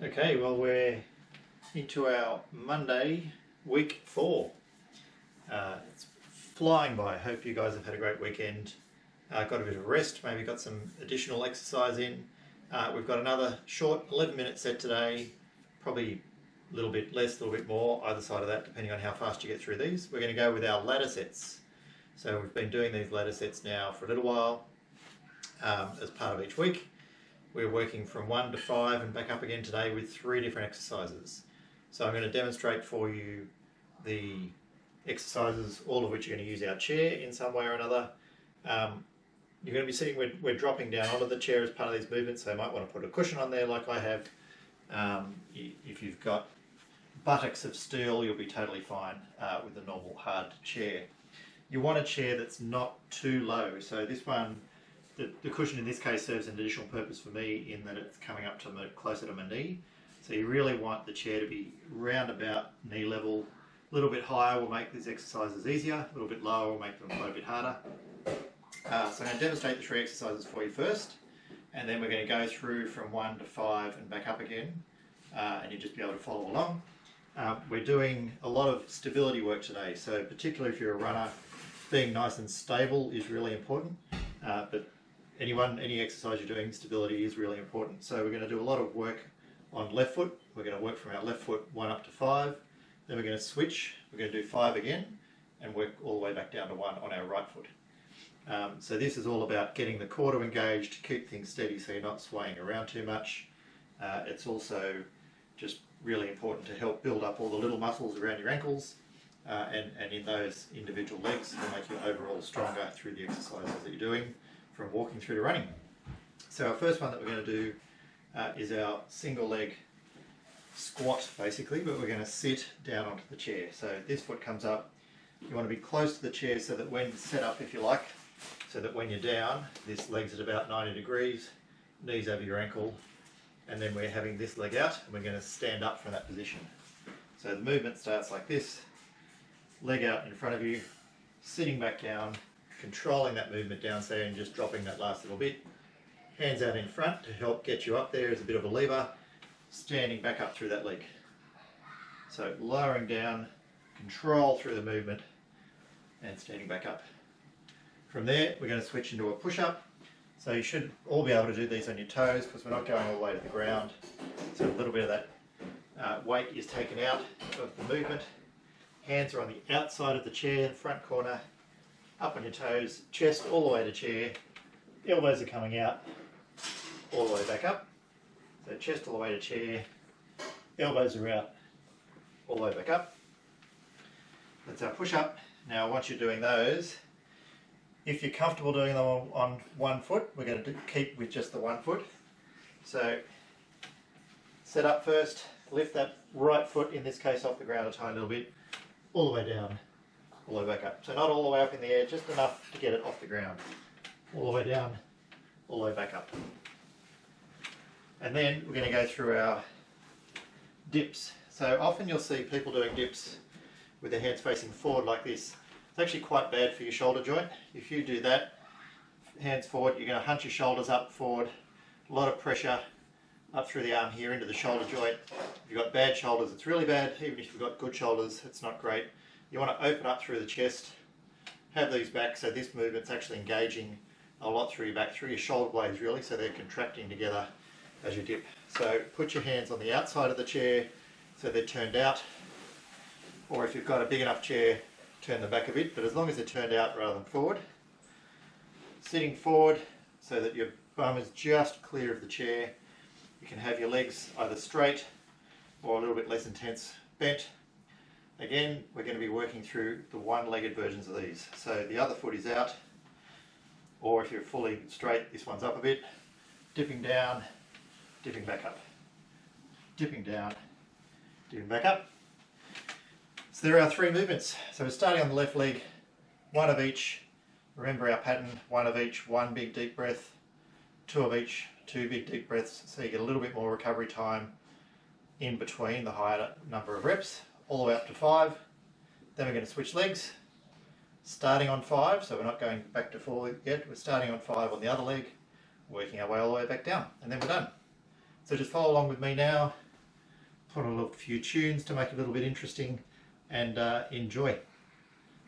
Okay, well we're into our Monday, week 4. It's flying by. I hope you guys have had a great weekend. Got a bit of rest, maybe got some additional exercise in. We've got another short 11-minute set today, probably a little bit less, a little bit more, either side of that, depending on how fast you get through these. We're going to go with our ladder sets. So we've been doing these ladder sets now for a little while as part of each week. We're working from 1 to 5 and back up again today with 3 different exercises. So I'm going to demonstrate for you the exercises, all of which are going to use our chair in some way or another. You're going to be sitting, we're dropping down onto the chair as part of these movements, so you might want to put a cushion on there like I have. If you've got buttocks of steel, you'll be totally fine with a normal hard chair. You want a chair that's not too low, so this one, the cushion in this case serves an additional purpose for me in that it's coming up to closer to my knee. So you really want the chair to be round about knee level. A little bit higher will make these exercises easier, a little bit lower will make them a little bit harder. So I'm going to demonstrate the 3 exercises for you first, and then we're going to go through from 1 to 5 and back up again, and you'll just be able to follow along. We're doing a lot of stability work today, so particularly if you're a runner, being nice and stable is really important, but any exercise you're doing, stability is really important. So we're going to do a lot of work on left foot. We're going to work from our left foot 1 up to 5, then we're going to switch, we're going to do 5 again, and work all the way back down to 1 on our right foot. So this is all about getting the core to engage, to keep things steady so you're not swaying around too much. It's also just really important to help build up all the little muscles around your ankles, and in those individual legs will make you overall stronger through the exercises that you're doing from walking through to running. So our first one that we're going to do is our single leg squat basically, but we're going to sit down onto the chair. So this foot comes up, you want to be close to the chair so that when set up, if you like, so that when you're down, this leg's at about 90 degrees, knees over your ankle, and then we're having this leg out and we're going to stand up from that position. So the movement starts like this, leg out in front of you, sitting back down, controlling that movement down there and just dropping that last little bit. Hands out in front to help get you up there as a bit of a lever, standing back up through that leg. So lowering down, control through the movement and standing back up. From there we're going to switch into a push-up. So you should all be able to do these on your toes because we're not going all the way to the ground. So a little bit of that weight is taken out of the movement. Hands are on the outside of the chair, front corner, up on your toes, chest all the way to chair, elbows are coming out, all the way back up. So chest all the way to chair, elbows are out, all the way back up. That's our push-up. Now once you're doing those, if you're comfortable doing them on 1 foot, we're going to keep with just the 1 foot. So set up first, lift that right foot, in this case off the ground a tiny little bit, all the way down, all the way back up. So not all the way up in the air, just enough to get it off the ground. All the way down, all the way back up. And then we're going to go through our dips. So often you'll see people doing dips with their hands facing forward like this. It's actually quite bad for your shoulder joint. If you do that, hands forward, you're going to hunch your shoulders up forward, a lot of pressure up through the arm here into the shoulder joint. If you've got bad shoulders, it's really bad. Even if you've got good shoulders, it's not great. You want to open up through the chest, have these back, so this movement's actually engaging a lot through your back, through your shoulder blades really, so they're contracting together as you dip. So put your hands on the outside of the chair so they're turned out, or if you've got a big enough chair, turn them back a bit, but as long as they're turned out rather than forward. Sitting forward so that your bum is just clear of the chair. You can have your legs either straight or a little bit less intense, bent. Again, we're going to be working through the one-legged versions of these. So the other foot is out, or if you're fully straight, this one's up a bit, dipping down, dipping back up, dipping down, dipping back up. So there are 3 movements. So we're starting on the left leg, 1 of each. Remember our pattern, 1 of each, 1 big deep breath, 2 of each, 2 big deep breaths, so you get a little bit more recovery time in between the higher number of reps, all the way up to 5. Then we're going to switch legs, starting on 5, so we're not going back to 4 yet, we're starting on 5 on the other leg, working our way all the way back down, and then we're done. So just follow along with me now. put a few tunes to make it a little bit interesting, and enjoy.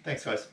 Thanks, guys.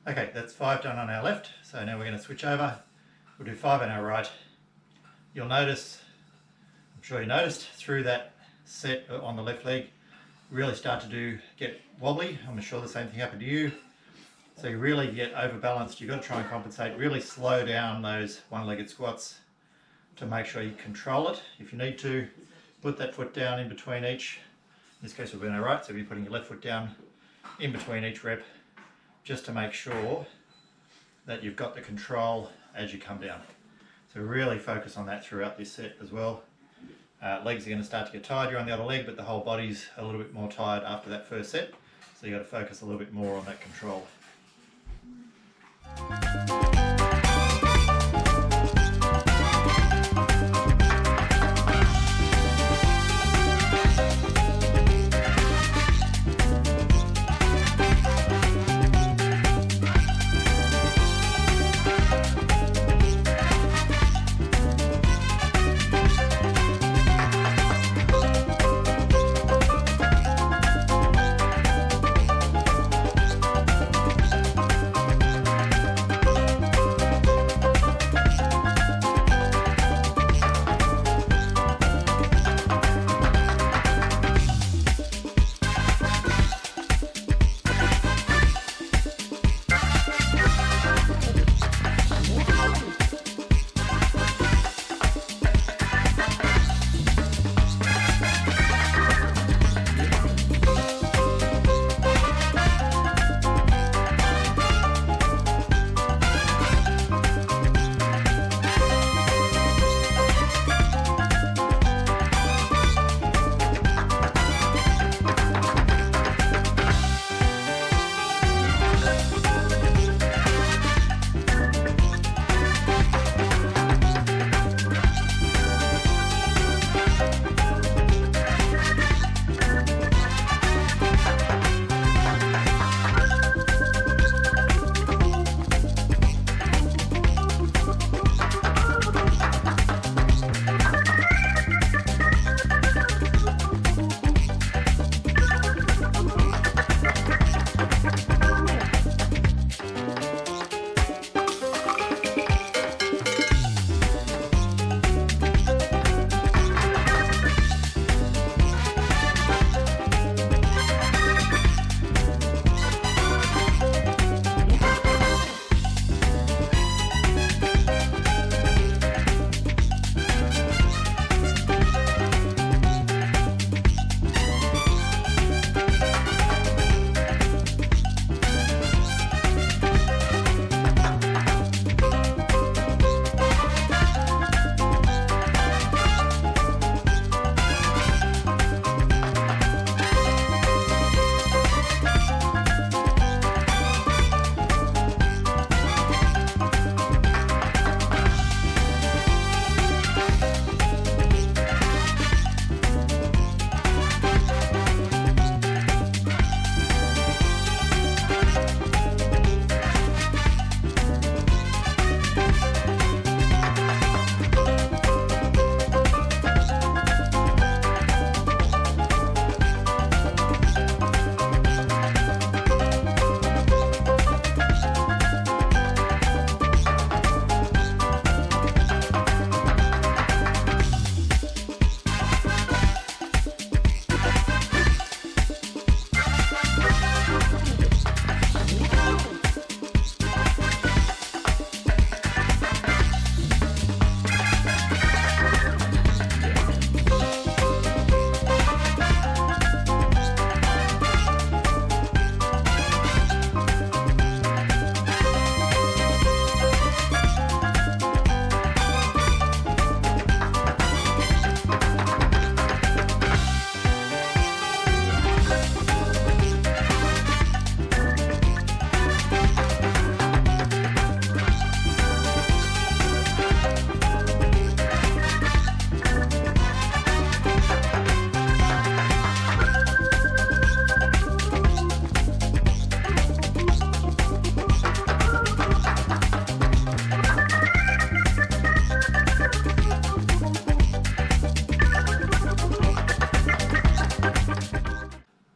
Okay, that's 5 done on our left, so now we're going to switch over. We'll do 5 on our right. You'll notice, I'm sure you noticed, through that set on the left leg, really start to get wobbly. I'm sure the same thing happened to you. So you really get overbalanced. You've got to try and compensate. Really slow down those one-legged squats to make sure you control it. If you need to, put that foot down in between each. In this case we'll be on our right, so you're putting your left foot down in between each rep, just to make sure that you've got the control as you come down. So really focus on that throughout this set as well. Legs are going to start to get tired, you're on the other leg, but the whole body's a little bit more tired after that first set. So you've got to focus a little bit more on that control.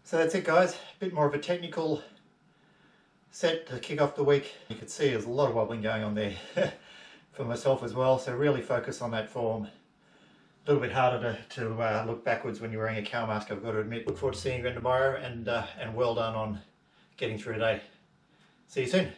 So that's it guys, a bit more of a technical set to kick off the week. You can see there's a lot of wobbling going on there for myself as well, so really focus on that form little bit harder to look backwards when you're wearing a cow mask, I've got to admit. Look forward to seeing you again tomorrow, and well done on getting through the day. See you soon.